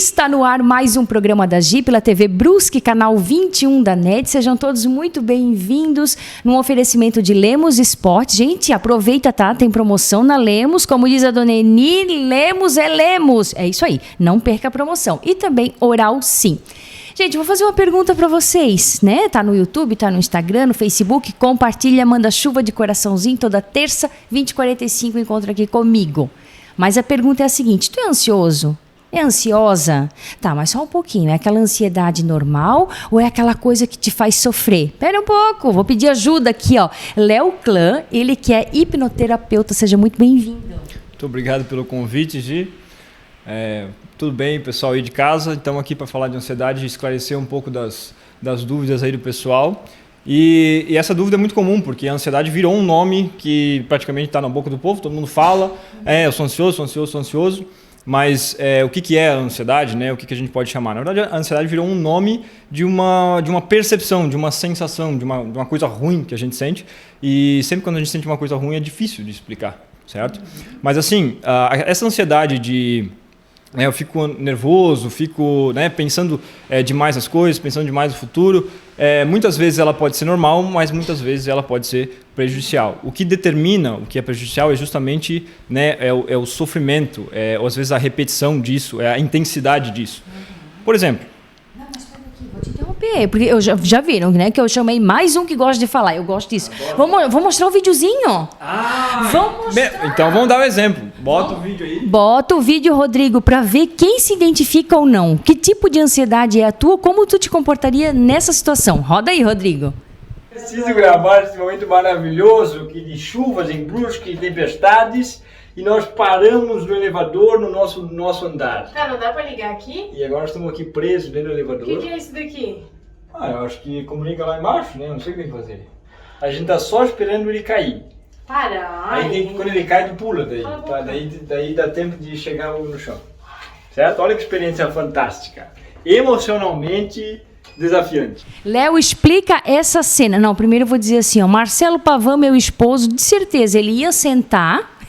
Está no ar mais um programa da Gi pela TV Brusque, canal 21 da NET. Sejam todos muito bem-vindos num oferecimento de Lemos Esporte. Gente, aproveita, tá? Tem promoção na Lemos. Como diz a dona Eni, Lemos é Lemos. É isso aí, não perca a promoção. E também Oral Sim. Gente, vou fazer uma pergunta para vocês, né? Tá no YouTube, tá no Instagram, no Facebook. Compartilha, manda chuva de coraçãozinho. Toda terça, 20h45, encontra aqui comigo. Mas a pergunta é a seguinte: tu é ansioso? É ansiosa? Tá, mas só um pouquinho. É aquela ansiedade normal ou é aquela coisa que te faz sofrer? Pera um pouco, vou pedir ajuda aqui, ó. Léo Clã, ele que é hipnoterapeuta. Seja muito bem-vindo. Muito obrigado pelo convite, Gi. Tudo bem, pessoal aí de casa? Estamos aqui para falar de ansiedade e esclarecer um pouco das dúvidas aí do pessoal. E essa dúvida é muito comum, porque a ansiedade virou um nome que praticamente está na boca do povo, todo mundo fala, eu sou ansioso, sou ansioso, sou ansioso. Mas o que é a ansiedade, né? O que a gente pode chamar? Na verdade, a ansiedade virou um nome de uma percepção, de uma sensação, de uma coisa ruim que a gente sente. E sempre quando a gente sente uma coisa ruim é difícil de explicar, certo? Mas assim, essa ansiedade de... eu fico nervoso, fico pensando demais as coisas, pensando demais no futuro. Muitas vezes ela pode ser normal, mas muitas vezes ela pode ser prejudicial. O que determina o que é prejudicial é justamente o sofrimento, ou às vezes a repetição disso, a intensidade disso. Por exemplo... Não, mas espera aqui, vou te interromper, porque já viram, né, que eu chamei mais um que gosta de falar, eu gosto disso. Vamos mostrar o videozinho? Vamos mostrar. Então vamos dar um exemplo. Bota o vídeo aí. Bota o vídeo, Rodrigo, para ver quem se identifica ou não. Que tipo de ansiedade é a tua? Como tu te comportaria nessa situação? Roda aí, Rodrigo. Preciso gravar esse momento maravilhoso aqui de chuvas em Brusque e tempestades. E nós paramos no elevador no nosso andar. Tá, não dá pra ligar aqui? E agora estamos aqui presos dentro do elevador. O que é isso daqui? Eu acho que comunica lá embaixo, né? Não sei o que tem que fazer. A gente tá só esperando ele cair. Para! Aí quando ele cai, tu pula daí. Tá? Daí dá tempo de chegar no chão. Certo? Olha que experiência fantástica. Emocionalmente desafiante. Léo, explica essa cena. Não, primeiro eu vou dizer assim, ó, Marcelo Pavan, meu esposo, de certeza, ele ia sentar,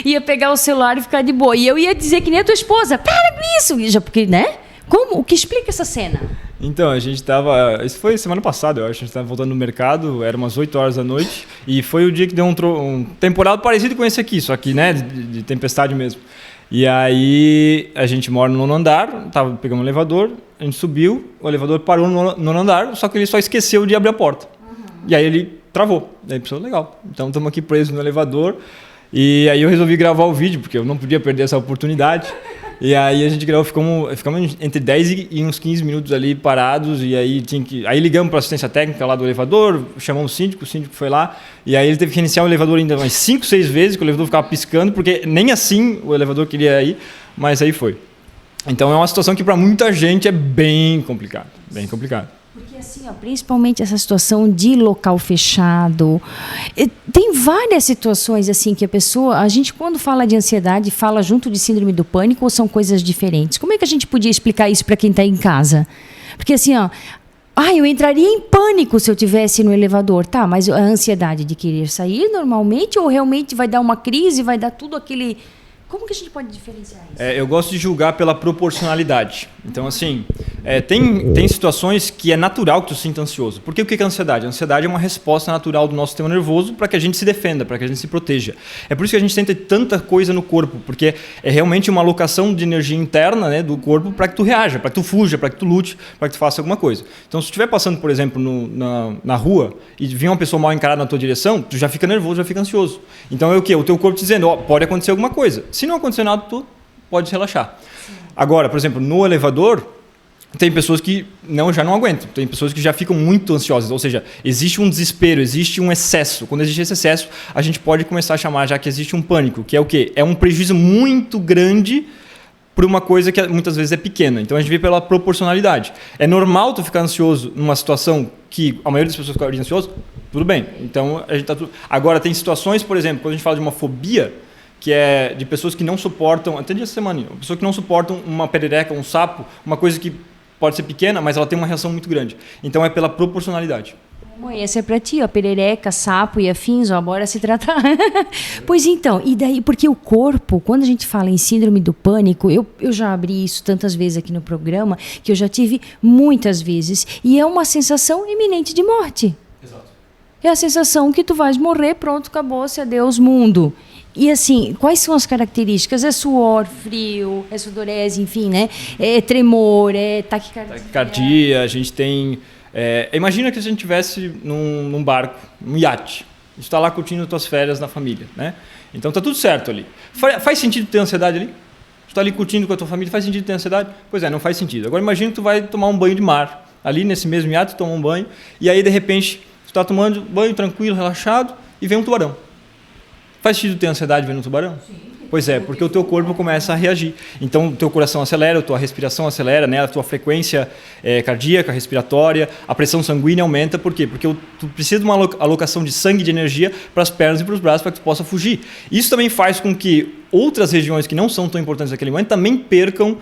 ia pegar o celular e ficar de boa. E eu ia dizer que nem a tua esposa, para com isso! Já porque, né? Como? O que explica essa cena? Então, a gente estava... Isso foi semana passada, eu acho. A gente estava voltando no mercado, era umas 8 horas da noite. E foi o dia que deu um temporal parecido com esse aqui, só que, né, de tempestade mesmo. E aí, a gente mora no 9º andar, pegamos um elevador, a gente subiu, o elevador parou no 9º andar, só que ele só esqueceu de abrir a porta. E aí ele travou. Daí pensou, legal, então estamos aqui presos no elevador. E aí eu resolvi gravar o vídeo, porque eu não podia perder essa oportunidade. E aí a gente gravou, ficamos entre 10 e uns 15 minutos ali parados, e aí aí ligamos para a assistência técnica lá do elevador, chamamos o síndico foi lá, e aí ele teve que iniciar o elevador ainda umas 5, 6 vezes, que o elevador ficava piscando, porque nem assim o elevador queria ir, mas aí foi. Então é uma situação que para muita gente é bem complicado, bem complicado. Porque assim, ó, principalmente essa situação de local fechado, tem várias situações assim que a gente quando fala de ansiedade, fala junto de síndrome do pânico ou são coisas diferentes? Como é que a gente podia explicar isso para quem está em casa? Porque assim, ó, eu entraria em pânico se eu estivesse no elevador, tá? Mas a ansiedade de querer sair normalmente ou realmente vai dar uma crise, vai dar tudo aquele... Como que a gente pode diferenciar isso? Eu gosto de julgar pela proporcionalidade. Então, assim, tem situações que é natural que tu se sinta ansioso. Por que o que é ansiedade? A ansiedade é uma resposta natural do nosso sistema nervoso para que a gente se defenda, para que a gente se proteja. É por isso que a gente sente tanta coisa no corpo, porque é realmente uma alocação de energia interna, né, do corpo para que tu reaja, para que tu fuja, para que tu lute, para que tu faça alguma coisa. Então, se tu estiver passando, por exemplo, na rua e vir uma pessoa mal encarada na tua direção, tu já fica nervoso, já fica ansioso. Então, é o quê? O teu corpo te dizendo, pode acontecer alguma coisa. Se não acontecer nada, tu pode relaxar. Sim. Agora, por exemplo, no elevador, tem pessoas que já não aguentam. Tem pessoas que já ficam muito ansiosas. Ou seja, existe um desespero, existe um excesso. Quando existe esse excesso, a gente pode começar a chamar já que existe um pânico, que é o quê? É um prejuízo muito grande por uma coisa que muitas vezes é pequena. Então, a gente vê pela proporcionalidade. É normal tu ficar ansioso numa situação que a maioria das pessoas ficaria ansioso? Tudo bem. Então, a gente tá tudo... Agora, tem situações, por exemplo, quando a gente fala de uma fobia, que é de pessoas que não suportam, até dia de semana, pessoas que não suportam uma perereca, um sapo, uma coisa que pode ser pequena, mas ela tem uma reação muito grande. Então é pela proporcionalidade. Mãe, essa é pra ti, ó, perereca, sapo e afins, ó, bora se tratar. Pois então, e daí, porque o corpo, quando a gente fala em síndrome do pânico, eu já abri isso tantas vezes aqui no programa, que eu já tive muitas vezes, e é uma sensação iminente de morte. Exato. É a sensação que tu vais morrer, pronto, acabou-se, adeus mundo. E assim, quais são as características? É suor, frio, é sudorese, enfim, né? É tremor, é taquicardia. Taquicardia, a gente tem... imagina que a gente estivesse num barco, num iate. A gente está lá curtindo as tuas férias na família, né? Então tá tudo certo ali. Faz sentido ter ansiedade ali? Tu está ali curtindo com a tua família, faz sentido ter ansiedade? Pois é, não faz sentido. Agora imagina que tu vai tomar um banho de mar. Ali nesse mesmo iate, tu toma um banho, e aí de repente tu está tomando banho tranquilo, relaxado, e vem um tubarão. Faz sentido ter ansiedade vendo um tubarão? Sim. Pois é, porque o teu corpo começa a reagir. Então, o teu coração acelera, a tua respiração acelera, né? A tua frequência cardíaca, respiratória, a pressão sanguínea aumenta. Por quê? Porque tu precisa de uma alocação de sangue e de energia para as pernas e para os braços para que tu possa fugir. Isso também faz com que outras regiões que não são tão importantes naquele momento também percam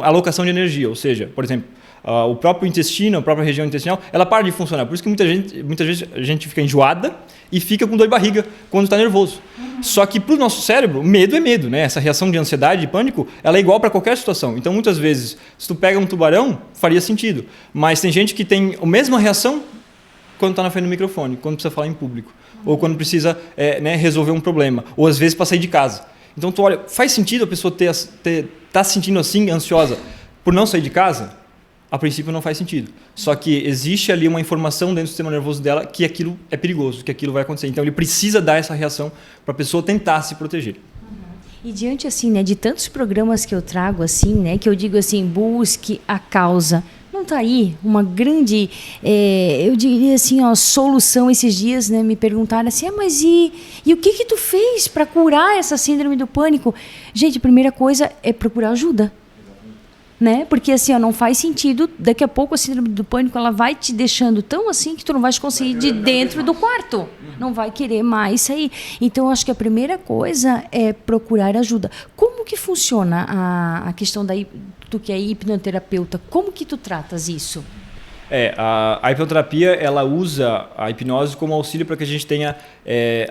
a alocação de energia. Ou seja, por exemplo, o próprio intestino, a própria região intestinal, ela para de funcionar. Por isso que muitas vezes a gente fica enjoada e fica com dor de barriga quando está nervoso. Só que para o nosso cérebro, medo é medo, né? Essa reação de ansiedade, de pânico, ela é igual para qualquer situação. Então, muitas vezes, se tu pega um tubarão, faria sentido. Mas tem gente que tem a mesma reação quando está na frente do microfone, quando precisa falar em público, ou quando precisa resolver um problema, ou às vezes para sair de casa. Então, tu olha, faz sentido a pessoa tá se sentindo assim, ansiosa, por não sair de casa? A princípio não faz sentido. Só que existe ali uma informação dentro do sistema nervoso dela que aquilo é perigoso, que aquilo vai acontecer. Então ele precisa dar essa reação para a pessoa tentar se proteger. E diante assim, né, de tantos programas que eu trago assim, né, que eu digo assim, busque a causa. Não está aí uma grande, eu diria assim, ó, solução esses dias, né, me perguntaram assim, mas e o que tu fez para curar essa síndrome do pânico? Gente, a primeira coisa é procurar ajuda. Né? Porque assim, ó, não faz sentido, daqui a pouco a síndrome do pânico ela vai te deixando tão assim que tu não vais conseguir de dentro do quarto, não vai querer mais sair. Então eu acho que a primeira coisa é procurar ajuda. Como que funciona a questão tu que é hipnoterapeuta, como que tu tratas isso? A hipnoterapia ela usa a hipnose como auxílio para que a gente tenha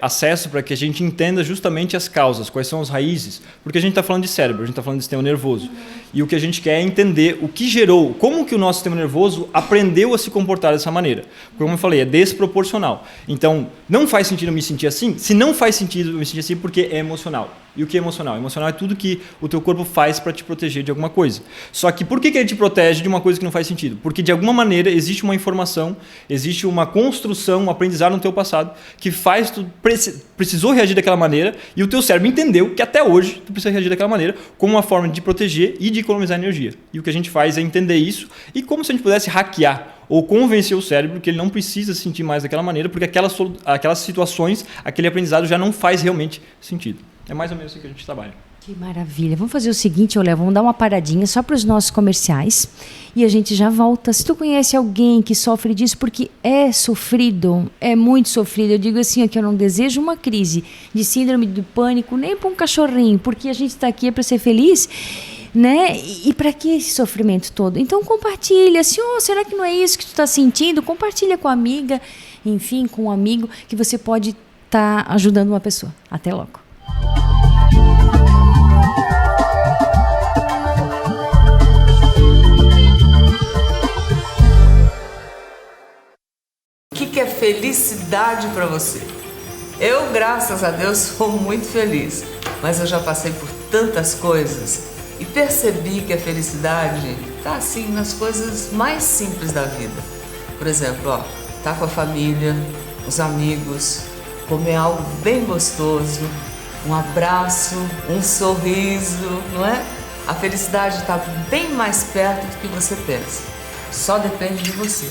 acesso, para que a gente entenda justamente as causas, quais são as raízes, porque a gente está falando de cérebro, a gente está falando de sistema nervoso. E o que a gente quer é entender o que gerou, como que o nosso sistema nervoso aprendeu a se comportar dessa maneira. Como eu falei, é desproporcional. Então, não faz sentido eu me sentir assim? Se não faz sentido eu me sentir assim, porque é emocional. E o que é emocional? Emocional é tudo que o teu corpo faz para te proteger de alguma coisa. Só que por que ele te protege de uma coisa que não faz sentido? Porque de alguma maneira existe uma informação, existe uma construção, um aprendizado no teu passado que faz tu precisou reagir daquela maneira e o teu cérebro entendeu que até hoje tu precisa reagir daquela maneira como uma forma de proteger e de economizar energia. E o que a gente faz é entender isso e como se a gente pudesse hackear ou convencer o cérebro que ele não precisa se sentir mais daquela maneira porque aquelas situações, aquele aprendizado já não faz realmente sentido. É mais ou menos assim que a gente trabalha. Que maravilha. Vamos fazer o seguinte, Léo, vamos dar uma paradinha só para os nossos comerciais e a gente já volta. Se tu conhece alguém que sofre disso, porque é sofrido, é muito sofrido. Eu digo assim, que eu não desejo uma crise de síndrome do pânico nem para um cachorrinho, porque a gente está aqui para ser feliz, né? E para que esse sofrimento todo? Então compartilha, assim, será que não é isso que tu está sentindo? Compartilha com a amiga, enfim, com um amigo que você pode estar ajudando uma pessoa. Até logo. O que é felicidade para você? Eu, graças a Deus, sou muito feliz, mas eu já passei por tantas coisas e percebi que a felicidade está assim nas coisas mais simples da vida. Por exemplo, tá com a família, os amigos, comer algo bem gostoso, um abraço, um sorriso, não é? A felicidade está bem mais perto do que você pensa. Só depende de você.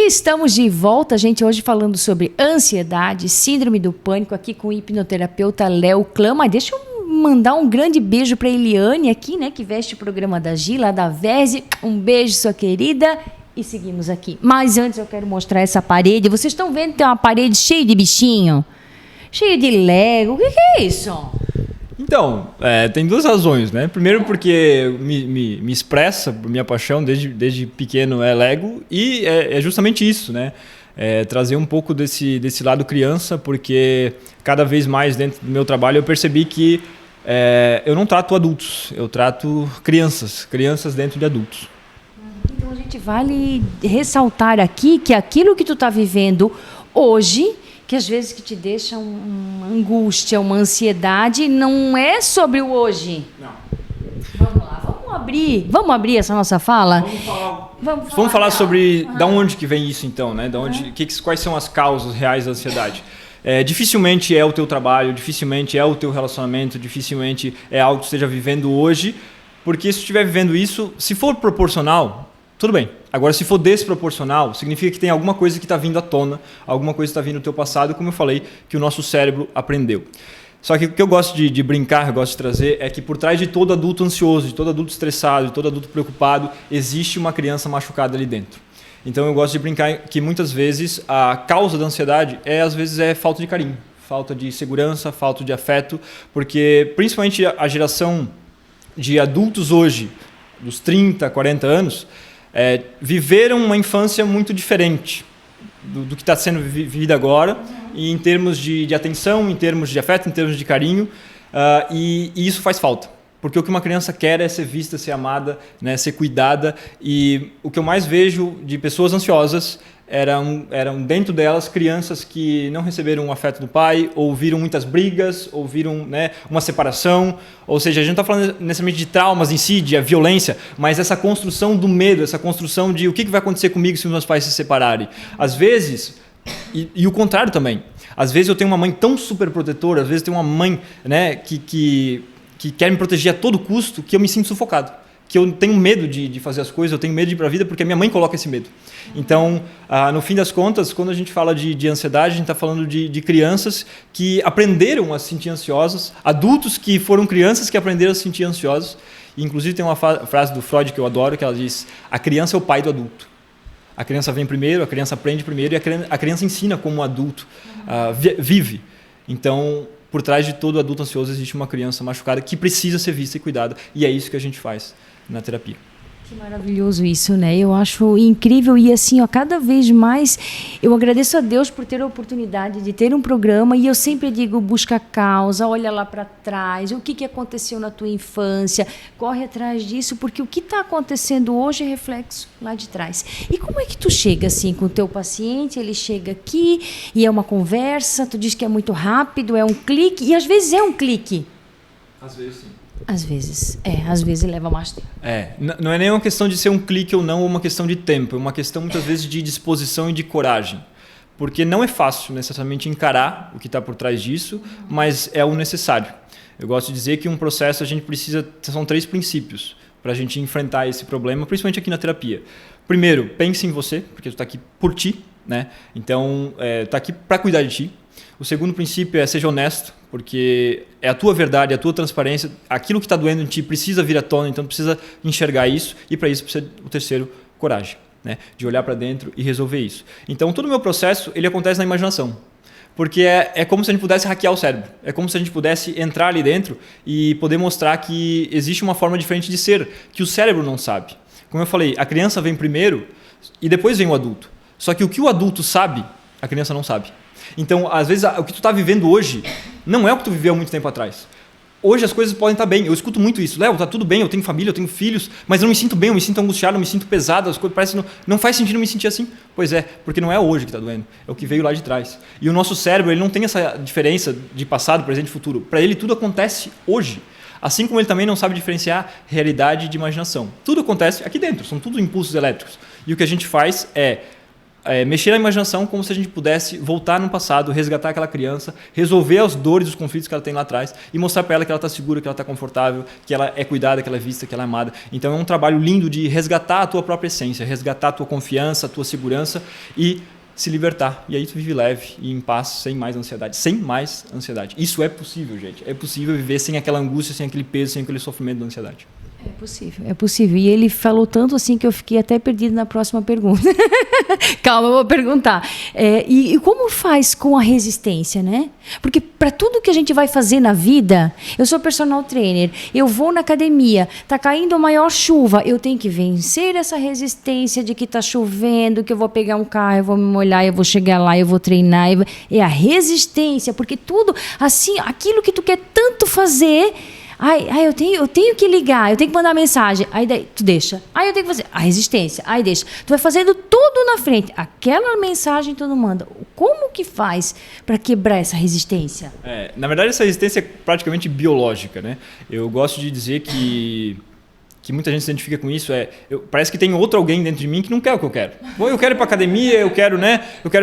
estamos de volta, gente, hoje falando sobre ansiedade, síndrome do pânico, aqui com o hipnoterapeuta Léo Klama. Deixa eu mandar um grande beijo para Eliane aqui, né, que veste o programa da Gi, lá da Verze. Um beijo, sua querida. E seguimos aqui. Mas antes eu quero mostrar essa parede. Vocês estão vendo que tem uma parede cheia de bichinho? Cheia de Lego. O que é isso? Então, tem duas razões, né? Primeiro porque me expressa, minha paixão desde pequeno é Lego, e é justamente isso, né? Trazer um pouco desse lado criança, porque cada vez mais dentro do meu trabalho eu percebi que eu não trato adultos, eu trato crianças dentro de adultos. Então a gente vale ressaltar aqui que aquilo que tu está vivendo hoje, que às vezes que te deixa uma angústia, uma ansiedade, não é sobre o hoje. Não. Vamos lá, vamos abrir essa nossa fala? Vamos falar sobre da onde que vem isso então, né? Quais são as causas reais da ansiedade? Dificilmente é o teu trabalho, dificilmente é o teu relacionamento, dificilmente é algo que você esteja vivendo hoje, porque se estiver vivendo isso, se for proporcional, tudo bem. Agora, se for desproporcional, significa que tem alguma coisa que está vindo à tona, alguma coisa que está vindo do teu passado, como eu falei, que o nosso cérebro aprendeu. Só que o que eu gosto de brincar, eu gosto de trazer, é que por trás de todo adulto ansioso, de todo adulto estressado, de todo adulto preocupado, existe uma criança machucada ali dentro. Então eu gosto de brincar que muitas vezes a causa da ansiedade às vezes é falta de carinho, falta de segurança, falta de afeto, porque principalmente a geração de adultos hoje, dos 30, 40 anos, viveram uma infância muito diferente do que está sendo vivido agora, e em termos de atenção, em termos de afeto, em termos de carinho, e isso faz falta. Porque o que uma criança quer é ser vista, ser amada, né, ser cuidada, e o que eu mais vejo de pessoas ansiosas eram dentro delas crianças que não receberam o afeto do pai, ou viram muitas brigas, ou viram, né, uma separação. Ou seja, a gente não está falando necessariamente de traumas em si, de violência, mas essa construção do medo, essa construção de o que vai acontecer comigo se os meus pais se separarem. Às vezes, e o contrário também, às vezes eu tenho uma mãe tão super protetora, às vezes eu tenho uma mãe, né, que quer me proteger a todo custo, que eu me sinto sufocado. Que eu tenho medo de fazer as coisas, eu tenho medo de ir para a vida porque a minha mãe coloca esse medo. Então, no fim das contas, quando a gente fala de ansiedade, a gente está falando de crianças que aprenderam a se sentir ansiosas, adultos que foram crianças que aprenderam a se sentir ansiosos. E, inclusive, tem uma frase do Freud que eu adoro, que ela diz: a criança é o pai do adulto. A criança vem primeiro, a criança aprende primeiro e a criança ensina como o adulto vive. Então, por trás de todo adulto ansioso existe uma criança machucada que precisa ser vista e cuidada, e é isso que a gente faz na terapia. Que maravilhoso isso, né? Eu acho incrível e assim, ó, cada vez mais eu agradeço a Deus por ter a oportunidade de ter um programa, e eu sempre digo, busca a causa, olha lá para trás, o que aconteceu na tua infância, corre atrás disso, porque o que está acontecendo hoje é reflexo lá de trás. E como é que tu chega assim com o teu paciente, ele chega aqui e é uma conversa, tu diz que é muito rápido, é um clique, e às vezes é um clique. Às vezes sim. Às vezes leva mais tempo. Não é nem uma questão de ser um clique ou não, ou uma questão de tempo, é uma questão muitas vezes de disposição e de coragem. Porque não é fácil necessariamente encarar o que está por trás disso, mas é o necessário. Eu gosto de dizer que um processo a gente precisa, são 3 princípios para a gente enfrentar esse problema, principalmente aqui na terapia. Primeiro, pense em você, porque tu está aqui por ti, né? Então, está aqui para cuidar de ti. O segundo princípio é seja honesto, porque é a tua verdade, a tua transparência, aquilo que está doendo em ti precisa vir à tona, então precisa enxergar isso, e para isso precisa o terceiro, coragem, né? De olhar para dentro e resolver isso. Então todo o meu processo ele acontece na imaginação, porque é como se a gente pudesse hackear o cérebro, é como se a gente pudesse entrar ali dentro e poder mostrar que existe uma forma diferente de ser, que o cérebro não sabe. Como eu falei, a criança vem primeiro e depois vem o adulto, só que o que o adulto sabe, a criança não sabe. Então, às vezes, o que tu está vivendo hoje não é o que tu viveu há muito tempo atrás. Hoje as coisas podem estar bem. Eu escuto muito isso. Léo, tá tudo bem, eu tenho família, eu tenho filhos, mas eu não me sinto bem, eu me sinto angustiado, eu me sinto pesado, as coisas parecem não faz sentido me sentir assim. Pois é, porque não é hoje que está doendo, é o que veio lá de trás. E o nosso cérebro ele não tem essa diferença de passado, presente e futuro. Para ele tudo acontece hoje. Assim como ele também não sabe diferenciar realidade de imaginação. Tudo acontece aqui dentro, são tudo impulsos elétricos. E o que a gente faz é mexer a imaginação como se a gente pudesse voltar no passado, resgatar aquela criança, resolver as dores, os conflitos que ela tem lá atrás e mostrar para ela que ela está segura, que ela está confortável, que ela é cuidada, que ela é vista, que ela é amada. Então é um trabalho lindo de resgatar a tua própria essência, resgatar a tua confiança, a tua segurança e se libertar. E aí tu vive leve e em paz, sem mais ansiedade. Sem mais ansiedade. Isso é possível, gente. É possível viver sem aquela angústia, sem aquele peso, sem aquele sofrimento da ansiedade. É possível, é possível. E ele falou tanto assim que eu fiquei até perdida na próxima pergunta. Calma, eu vou perguntar. E como faz com a resistência, né? Porque para tudo que a gente vai fazer na vida, eu sou personal trainer, eu vou na academia, tá caindo a maior chuva, eu tenho que vencer essa resistência de que tá chovendo, que eu vou pegar um carro, eu vou me molhar, eu vou chegar lá, eu vou treinar. É a resistência, porque tudo, assim, aquilo que tu quer tanto fazer... eu tenho que ligar, eu tenho que mandar mensagem. Aí daí, tu deixa. Aí eu tenho que fazer a resistência. Aí deixa. Tu vai fazendo tudo na frente. Aquela mensagem tu não manda. Como que faz para quebrar essa resistência? Na verdade, essa resistência é praticamente biológica, né? Eu gosto de dizer que muita gente se identifica com isso, parece que tem outro alguém dentro de mim que não quer o que eu quero. Bom, eu quero ir para academia, eu quero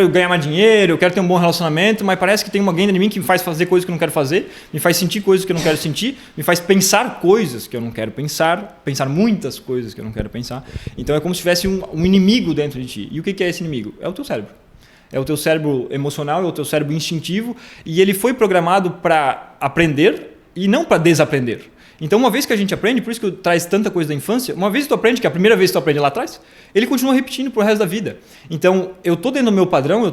ganhar mais dinheiro, eu quero ter um bom relacionamento, mas parece que tem alguém dentro de mim que me faz fazer coisas que eu não quero fazer, me faz sentir coisas que eu não quero sentir, me faz pensar coisas que eu não quero pensar muitas coisas que eu não quero pensar. Então é como se tivesse um inimigo dentro de ti. E o que é esse inimigo? É o teu cérebro. É o teu cérebro emocional, é o teu cérebro instintivo, e ele foi programado para aprender e não para desaprender. Então, uma vez que a gente aprende, por isso que traz tanta coisa da infância, uma vez que tu aprende, que é a primeira vez que tu aprende lá atrás, ele continua repetindo pro resto da vida. Então, eu tô dentro do meu padrão,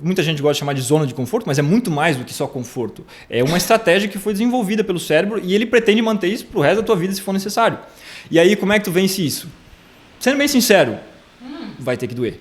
muita gente gosta de chamar de zona de conforto, mas é muito mais do que só conforto. É uma estratégia que foi desenvolvida pelo cérebro e ele pretende manter isso pro resto da tua vida se for necessário. E aí, como é que tu vence isso? Sendo bem sincero, vai ter que doer.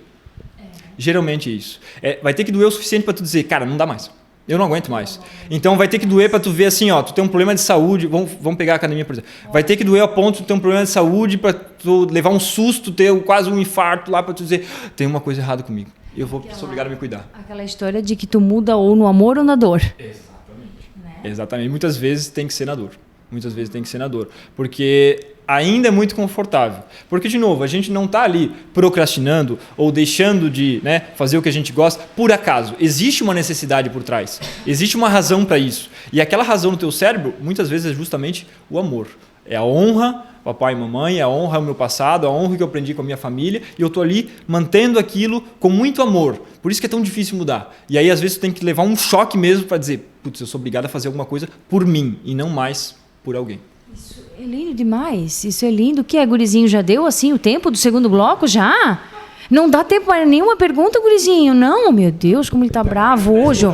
Geralmente é isso. Vai ter que doer o suficiente para tu dizer, cara, não dá mais. Eu não aguento mais. Então vai ter que doer para tu ver assim, ó, tu tem um problema de saúde, vamos pegar a academia, por exemplo. Vai ter que doer a ponto de tu ter um problema de saúde para tu levar um susto, ter quase um infarto lá para tu dizer, tem uma coisa errada comigo. Eu vou ser obrigado a me cuidar. Aquela história de que tu muda ou no amor ou na dor. Exatamente. Né? Exatamente. Muitas vezes tem que ser na dor. Porque ainda é muito confortável. Porque, de novo, a gente não está ali procrastinando ou deixando de fazer o que a gente gosta por acaso. Existe uma necessidade por trás. Existe uma razão para isso. E aquela razão no teu cérebro, muitas vezes, é justamente o amor. É a honra, papai e mamãe, a honra ao meu passado, a honra que eu aprendi com a minha família, e eu estou ali mantendo aquilo com muito amor. Por isso que é tão difícil mudar. E aí, às vezes, tu tem que levar um choque mesmo para dizer, putz, eu sou obrigado a fazer alguma coisa por mim e não mais por alguém. Isso é lindo demais, isso é lindo. O que é, gurizinho? Já deu assim o tempo do segundo bloco? Já? Não dá tempo para nenhuma pergunta, gurizinho? Não, meu Deus, como ele tá bravo hoje.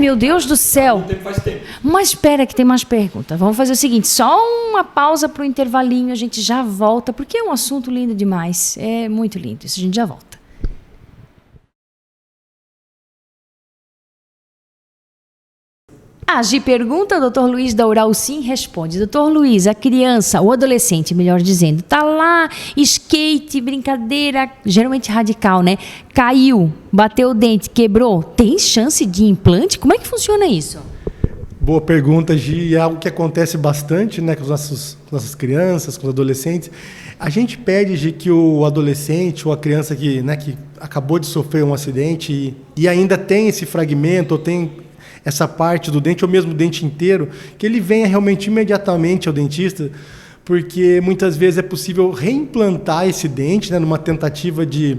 Meu Deus do céu. O tempo faz tempo. Mas espera que tem mais perguntas. Vamos fazer o seguinte, só uma pausa para o intervalinho, a gente já volta, porque é um assunto lindo demais. É muito lindo isso, a gente já volta. Agi pergunta, o Dr. Luiz da Ural Sim responde. Dr. Luiz, a criança, ou adolescente, melhor dizendo, tá lá, skate, brincadeira, geralmente radical, né? Caiu, bateu o dente, quebrou. Tem chance de implante? Como é que funciona isso? Boa pergunta, Gi. É algo que acontece bastante, né, com as nossas crianças, com os adolescentes. A gente pede, Gi, que o adolescente ou a criança que acabou de sofrer um acidente e ainda tem esse fragmento ou tem essa parte do dente, ou mesmo o dente inteiro, que ele venha realmente imediatamente ao dentista, porque muitas vezes é possível reimplantar esse dente, numa tentativa de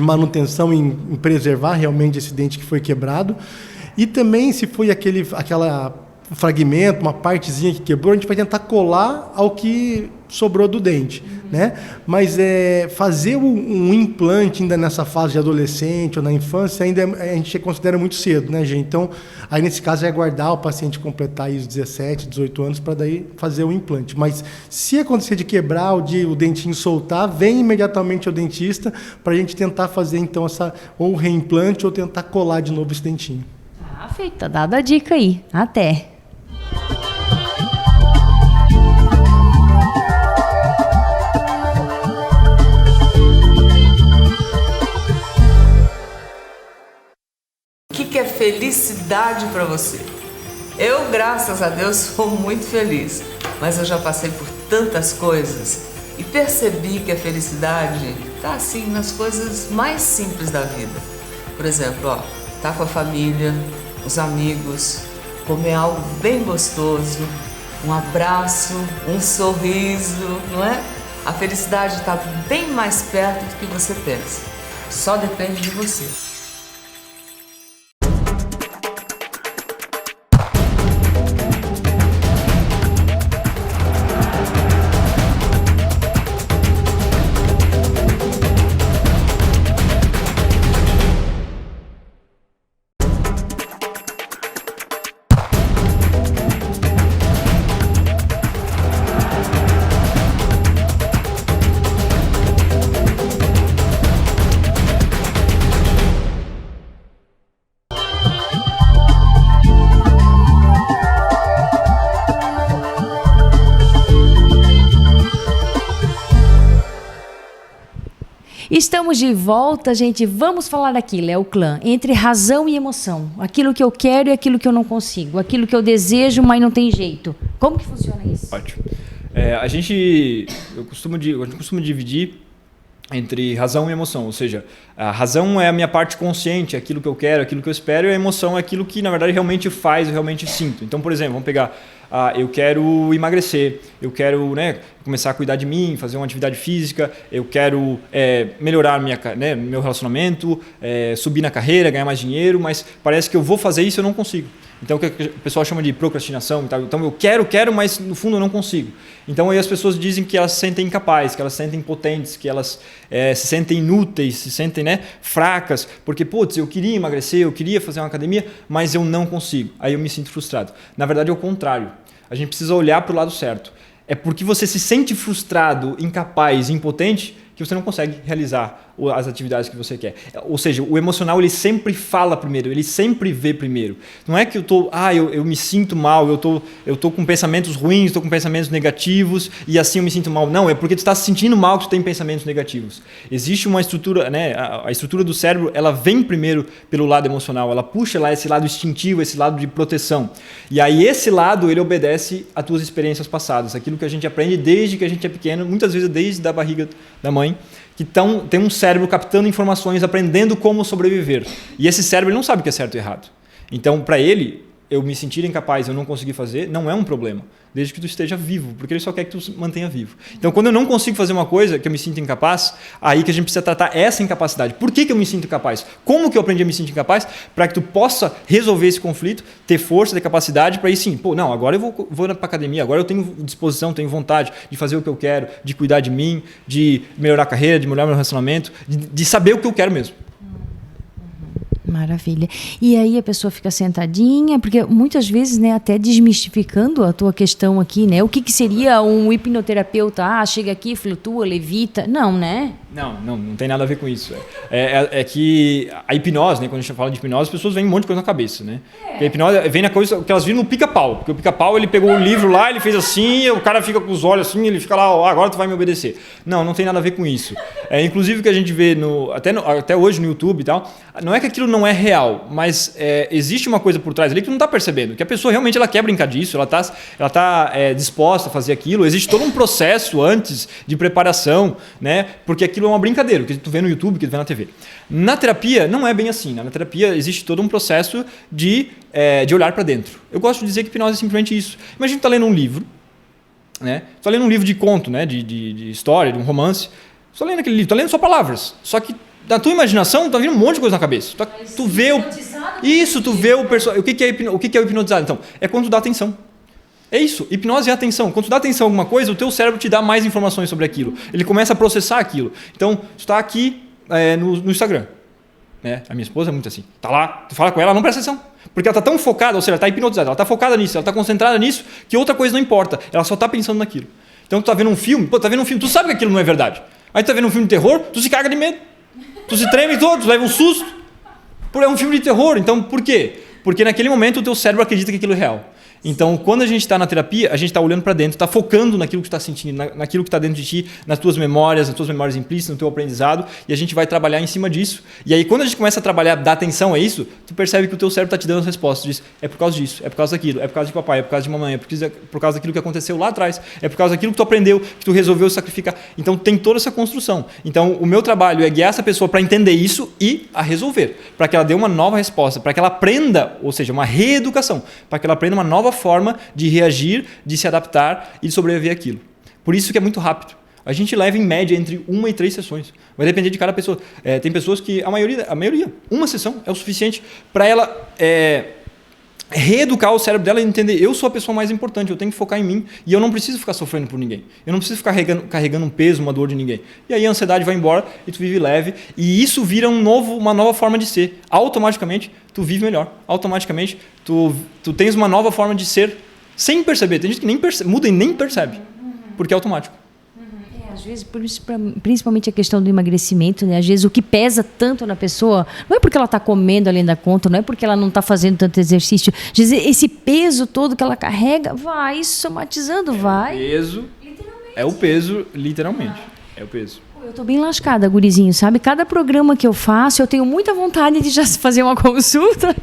manutenção em preservar realmente esse dente que foi quebrado. E também, se foi aquela fragmento, uma partezinha que quebrou, a gente vai tentar colar ao que sobrou do dente, né? Mas fazer um implante ainda nessa fase de adolescente ou na infância, ainda a gente considera muito cedo, né, gente? Então, aí nesse caso é aguardar o paciente completar aí os 17, 18 anos para daí fazer o implante. Mas se acontecer de quebrar ou de o dentinho soltar, vem imediatamente ao dentista para a gente tentar fazer então ou reimplante ou tentar colar de novo esse dentinho. Ah, feita, dada a dica aí. Até. O que é felicidade para você? Eu, graças a Deus, sou muito feliz, mas eu já passei por tantas coisas e percebi que a felicidade tá assim nas coisas mais simples da vida. Por exemplo, ó, tá com a família, os amigos, comer algo bem gostoso, um abraço, um sorriso, não é? A felicidade está bem mais perto do que você pensa. Só depende de você. Estamos de volta, gente. Vamos falar aqui, Léo Clã, entre razão e emoção. Aquilo que eu quero e aquilo que eu não consigo. Aquilo que eu desejo, mas não tem jeito. Como que funciona isso? Ótimo. A gente costuma dividir entre razão e emoção. Ou seja, a razão é a minha parte consciente, aquilo que eu quero, aquilo que eu espero, e a emoção é aquilo que, na verdade, realmente faz, eu realmente sinto. Então, por exemplo, vamos pegar... eu quero emagrecer, eu quero começar a cuidar de mim, fazer uma atividade física, eu quero melhorar meu relacionamento, subir na carreira, ganhar mais dinheiro, mas parece que eu vou fazer isso e eu não consigo. Então, o que o pessoal chama de procrastinação. Então, eu quero, mas no fundo eu não consigo. Então, aí as pessoas dizem que elas se sentem incapazes, que elas se sentem impotentes, que elas se sentem inúteis, se sentem fracas, porque, eu queria emagrecer, eu queria fazer uma academia, mas eu não consigo. Aí eu me sinto frustrado. Na verdade, é o contrário. A gente precisa olhar para o lado certo. É porque você se sente frustrado, incapaz, impotente, que você não consegue realizar as atividades que você quer. Ou seja, o emocional ele sempre fala primeiro, ele sempre vê primeiro. Não é que eu me sinto mal, eu tô com pensamentos ruins, estou com pensamentos negativos e assim eu me sinto mal. Não, é porque tu está se sentindo mal que tu tem pensamentos negativos. Existe uma estrutura, a estrutura do cérebro, ela vem primeiro pelo lado emocional, ela puxa lá esse lado instintivo, esse lado de proteção. E aí esse lado, ele obedece às tuas experiências passadas, aquilo que a gente aprende desde que a gente é pequeno, muitas vezes desde a barriga da mãe, que tem um cérebro captando informações, aprendendo como sobreviver. E esse cérebro ele não sabe o que é certo e errado. Então, para ele, eu me sentir incapaz, eu não conseguir fazer, não é um problema, desde que tu esteja vivo, porque ele só quer que tu se mantenha vivo. Então, quando eu não consigo fazer uma coisa que eu me sinto incapaz, aí que a gente precisa tratar essa incapacidade. Por que eu me sinto incapaz? Como que eu aprendi a me sentir incapaz? Para que tu possa resolver esse conflito, ter força, ter capacidade para ir sim, agora eu vou para a academia, agora eu tenho disposição, tenho vontade de fazer o que eu quero, de cuidar de mim, de melhorar a carreira, de melhorar meu relacionamento, de saber o que eu quero mesmo. Maravilha. E aí a pessoa fica sentadinha, porque muitas vezes, até desmistificando a tua questão aqui, o que seria um hipnoterapeuta? Chega aqui, flutua, levita. Não, né? Não tem nada a ver com isso. É que a hipnose, quando a gente fala de hipnose, as pessoas veem um monte de coisa na cabeça, né? A hipnose vem na coisa que elas viram no Pica-Pau, porque o Pica-Pau ele pegou um livro lá, ele fez assim, o cara fica com os olhos assim, ele fica lá, agora tu vai me obedecer. Não tem nada a ver com isso. Inclusive o que a gente vê até hoje no YouTube e tal, não é que aquilo não é real, mas existe uma coisa por trás ali que tu não está percebendo, que a pessoa realmente ela quer brincar disso, ela tá disposta a fazer aquilo, existe todo um processo antes de preparação, né? Porque aquilo é uma brincadeira, que tu vê no YouTube, que tu vê na TV. Na terapia não é bem assim, na terapia existe todo um processo de olhar para dentro. Eu gosto de dizer que hipnose é simplesmente isso. Imagina que tu está lendo um livro, né? Tu está lendo um livro de conto, né? de história, de um romance, tu está lendo aquele livro, tu está lendo só palavras, só que na tua imaginação tá vindo um monte de coisa na cabeça. Tu vê o personagem. O que é o hipnotizado? Então, é quando tu dá atenção. É isso, hipnose é atenção. Quando tu dá atenção a alguma coisa, o teu cérebro te dá mais informações sobre aquilo. Ele começa a processar aquilo. Então, tu está aqui no Instagram. A minha esposa é muito assim. Tá lá, tu fala com ela, não presta atenção. Porque ela está tão focada, ou seja, ela está hipnotizada, ela está focada nisso, ela está concentrada nisso, que outra coisa não importa. Ela só está pensando naquilo. Então, tu tá vendo um filme, tu sabe que aquilo não é verdade. Aí tu tá vendo um filme de terror, tu se caga de medo. Tu se treme todo, tu leva um susto. É um filme de terror. Então, por quê? Porque naquele momento o teu cérebro acredita que aquilo é real. Então, quando a gente está na terapia, a gente está olhando para dentro, está focando naquilo que está sentindo, naquilo que está dentro de ti, nas tuas memórias implícitas, no teu aprendizado, e a gente vai trabalhar em cima disso. E aí, quando a gente começa a trabalhar, dar atenção a isso, tu percebe que o teu cérebro está te dando as respostas. Diz, é por causa disso, é por causa daquilo, é por causa de papai, é por causa de mamãe, é por causa daquilo que aconteceu lá atrás, é por causa daquilo que tu aprendeu, que tu resolveu sacrificar. Então, tem toda essa construção. Então, o meu trabalho é guiar essa pessoa para entender isso e a resolver, para que ela dê uma nova resposta, para que ela aprenda, ou seja, uma reeducação, para que ela aprenda uma nova forma de reagir, de se adaptar e de sobreviver àquilo. Por isso que é muito rápido. A gente leva em média entre 1 e 3 sessões. Vai depender de cada pessoa. Tem pessoas que a maioria, uma sessão é o suficiente para ela reeducar o cérebro dela e entender, eu sou a pessoa mais importante, eu tenho que focar em mim e eu não preciso ficar sofrendo por ninguém. Eu não preciso ficar carregando um peso, uma dor de ninguém. E aí a ansiedade vai embora e tu vive leve e isso vira uma nova forma de ser. Automaticamente tu vive melhor. Automaticamente tu tens uma nova forma de ser sem perceber. Tem gente que nem muda e nem percebe, porque é automático. Às vezes, principalmente a questão do emagrecimento, né? Às vezes o que pesa tanto na pessoa não é porque ela está comendo além da conta, não é porque ela não está fazendo tanto exercício. Às vezes esse peso todo que ela carrega vai somatizando, vai. É o peso, literalmente. É o peso. Eu tô bem lascada, gurizinho, sabe? Cada programa que eu faço, eu tenho muita vontade de já fazer uma consulta.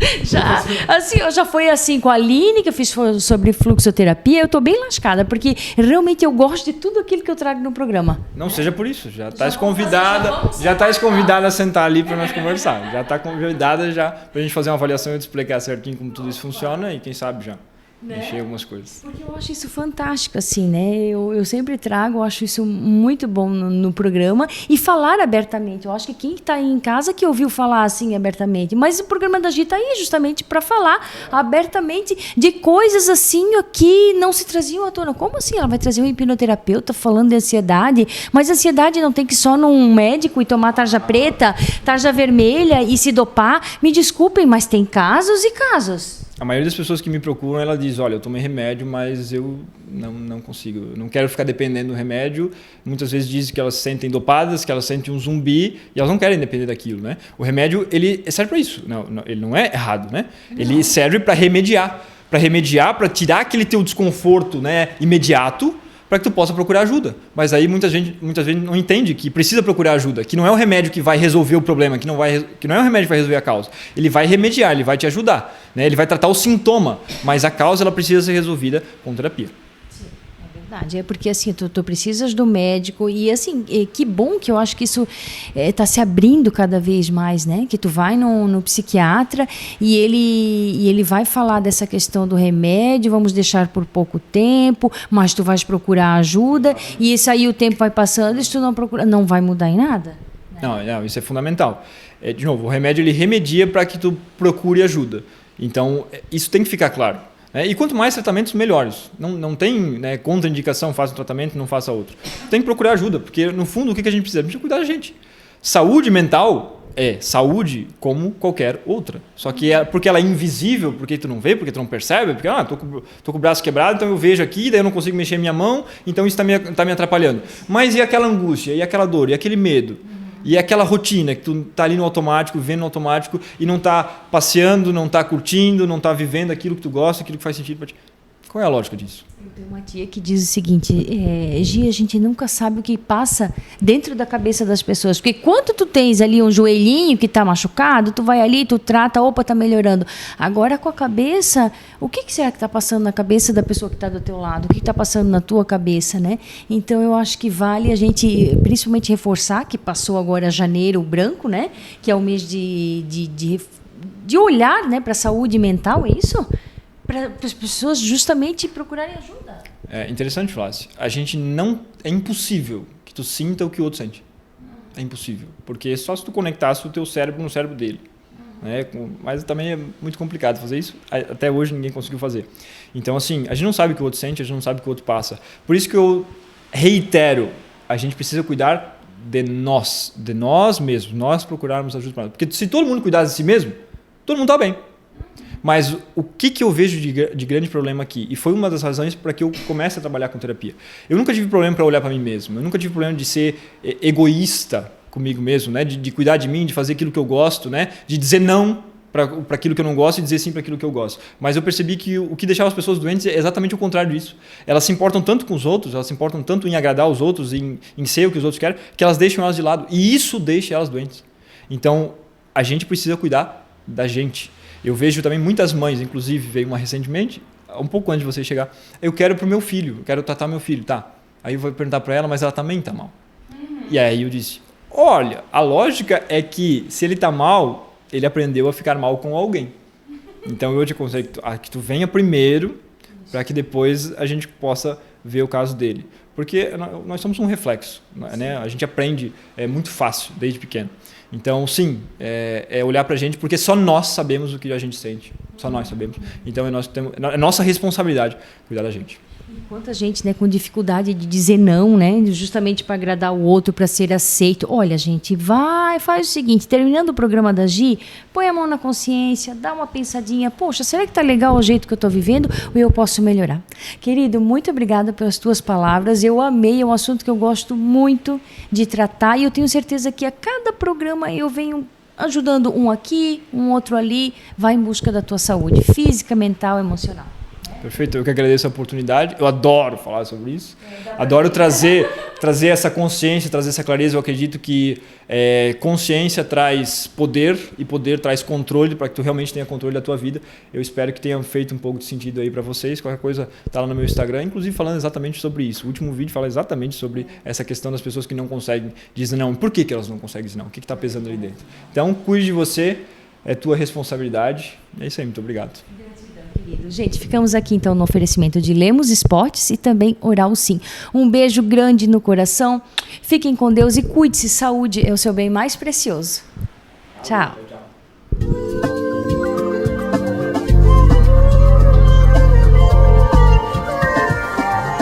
Eu já fui assim com a Aline, que eu fiz sobre fluxoterapia. Eu tô bem lascada, porque realmente eu gosto de tudo aquilo que eu trago no programa. Não seja por isso. Já estás convidada a sentar ali para nós conversar. Já está convidada para a gente fazer uma avaliação e te explicar certinho como tudo isso funciona e quem sabe já. Mexer algumas coisas. Porque eu acho isso fantástico, assim, né? Eu sempre trago, eu acho isso muito bom no programa. E falar abertamente. Eu acho que quem está aí em casa que ouviu falar assim abertamente. Mas o programa da Gi está aí justamente para falar abertamente de coisas assim que não se traziam à tona. Como assim? Ela vai trazer um hipnoterapeuta falando de ansiedade? Mas a ansiedade não tem que ir só num médico e tomar tarja preta, tarja vermelha e se dopar. Me desculpem, mas tem casos e casos. A maioria das pessoas que me procuram, ela diz, olha, eu tomei remédio, mas eu não consigo, eu não quero ficar dependendo do remédio. Muitas vezes dizem que elas se sentem dopadas, que elas sentem um zumbi e elas não querem depender daquilo, né? O remédio, ele serve para isso, ele não é errado, né? Ele serve para remediar, para tirar aquele teu desconforto, né, imediato, para que tu possa procurar ajuda. Mas aí muitas vezes não entende que precisa procurar ajuda, que não é o remédio que vai resolver o problema, que não é o remédio que vai resolver a causa. Ele vai remediar, ele vai te ajudar, né? Ele vai tratar o sintoma, mas a causa ela precisa ser resolvida com terapia. É porque assim, tu precisas do médico e assim, que bom que eu acho que isso está se abrindo cada vez mais, né? Que tu vai no psiquiatra e ele vai falar dessa questão do remédio, vamos deixar por pouco tempo, mas tu vais procurar ajuda e isso aí o tempo vai passando e se tu não procurar, não vai mudar em nada. Né? Não, isso é fundamental. De novo, o remédio ele remedia para que tu procure ajuda. Então, isso tem que ficar claro. E quanto mais tratamentos, melhores. Não tem, né, contraindicação, faça um tratamento, não faça outro. Tem que procurar ajuda, porque no fundo o que a gente precisa? A gente precisa cuidar da gente. Saúde mental é saúde como qualquer outra. Só que porque ela é invisível, porque tu não vê, porque tu não percebe, porque tô com o braço quebrado, então eu vejo aqui, daí eu não consigo mexer minha mão, então isso tá me atrapalhando. Mas e aquela angústia, e aquela dor, e aquele medo? E aquela rotina que tu tá ali no automático, vivendo no automático e não tá passeando, não tá curtindo, não tá vivendo aquilo que tu gosta, aquilo que faz sentido para ti. Qual é a lógica disso? Eu tenho uma tia que diz o seguinte, Gi, a gente nunca sabe o que passa dentro da cabeça das pessoas. Porque quando tu tens ali um joelhinho que está machucado, tu vai ali, tu trata, opa, tá melhorando. Agora com a cabeça, o que será que está passando na cabeça da pessoa que está do teu lado? O que está passando na tua cabeça, né? Então eu acho que vale a gente, principalmente reforçar, que passou agora janeiro branco, né? Que é o mês de olhar, né, para a saúde mental, é isso? Para as pessoas justamente procurarem ajuda. É interessante, Flávio. É impossível que tu sinta o que o outro sente. É impossível. Porque é só se tu conectasse o teu cérebro no cérebro dele. Né? Mas também é muito complicado fazer isso. Até hoje ninguém conseguiu fazer. Então, assim, a gente não sabe o que o outro sente, a gente não sabe o que o outro passa. Por isso que eu reitero, a gente precisa cuidar de nós mesmos. Nós procurarmos ajuda. Porque se todo mundo cuidasse de si mesmo, todo mundo está bem. Mas o que eu vejo de grande problema aqui? E foi uma das razões para que eu comece a trabalhar com terapia. Eu nunca tive problema para olhar para mim mesmo. Eu nunca tive problema de ser egoísta comigo mesmo, né? De cuidar de mim, de fazer aquilo que eu gosto, né? De dizer não para aquilo que eu não gosto e dizer sim para aquilo que eu gosto. Mas eu percebi que o que deixava as pessoas doentes é exatamente o contrário disso. Elas se importam tanto com os outros, elas se importam tanto em agradar os outros, em ser o que os outros querem, que elas deixam elas de lado. E isso deixa elas doentes. Então, a gente precisa cuidar da gente. Eu vejo também muitas mães, inclusive veio uma recentemente, um pouco antes de você chegar, eu quero pro meu filho, eu quero tratar meu filho, tá? Aí eu vou perguntar para ela, mas ela também tá mal. E aí eu disse, olha, a lógica é que se ele tá mal, ele aprendeu a ficar mal com alguém. Então eu te aconselho que tu venha primeiro, para que depois a gente possa ver o caso dele. Porque nós somos um reflexo, né? A gente aprende muito fácil, desde pequeno. Então, sim, é olhar para a gente, porque só nós sabemos o que a gente sente. Só nós sabemos. Então, é nossa responsabilidade cuidar da gente. Quanta gente, né, com dificuldade de dizer não, né, justamente para agradar o outro, para ser aceito. Olha, gente, faz o seguinte, terminando o programa da Gi, põe a mão na consciência, dá uma pensadinha, poxa, será que tá legal o jeito que eu tô vivendo ou eu posso melhorar? Querido, muito obrigada pelas tuas palavras, eu amei, é um assunto que eu gosto muito de tratar e eu tenho certeza que a cada programa eu venho ajudando um aqui, um outro ali, vai em busca da tua saúde física, mental, emocional. Perfeito, eu que agradeço a oportunidade, eu adoro falar sobre isso, adoro trazer essa consciência, trazer essa clareza. Eu acredito que consciência traz poder e poder traz controle para que tu realmente tenha controle da tua vida. Eu espero que tenha feito um pouco de sentido aí para vocês. Qualquer coisa está lá no meu Instagram, inclusive falando exatamente sobre isso. O último vídeo fala exatamente sobre essa questão das pessoas que não conseguem dizer não. Por que elas não conseguem dizer não? O que está pesando ali dentro? Então, cuide de você, é tua responsabilidade. É isso aí, muito obrigado. Gente, ficamos aqui então no oferecimento de Lemos Esportes e também Oral Sim. Um beijo grande no coração. Fiquem com Deus e cuide-se. Saúde é o seu bem mais precioso. Tchau.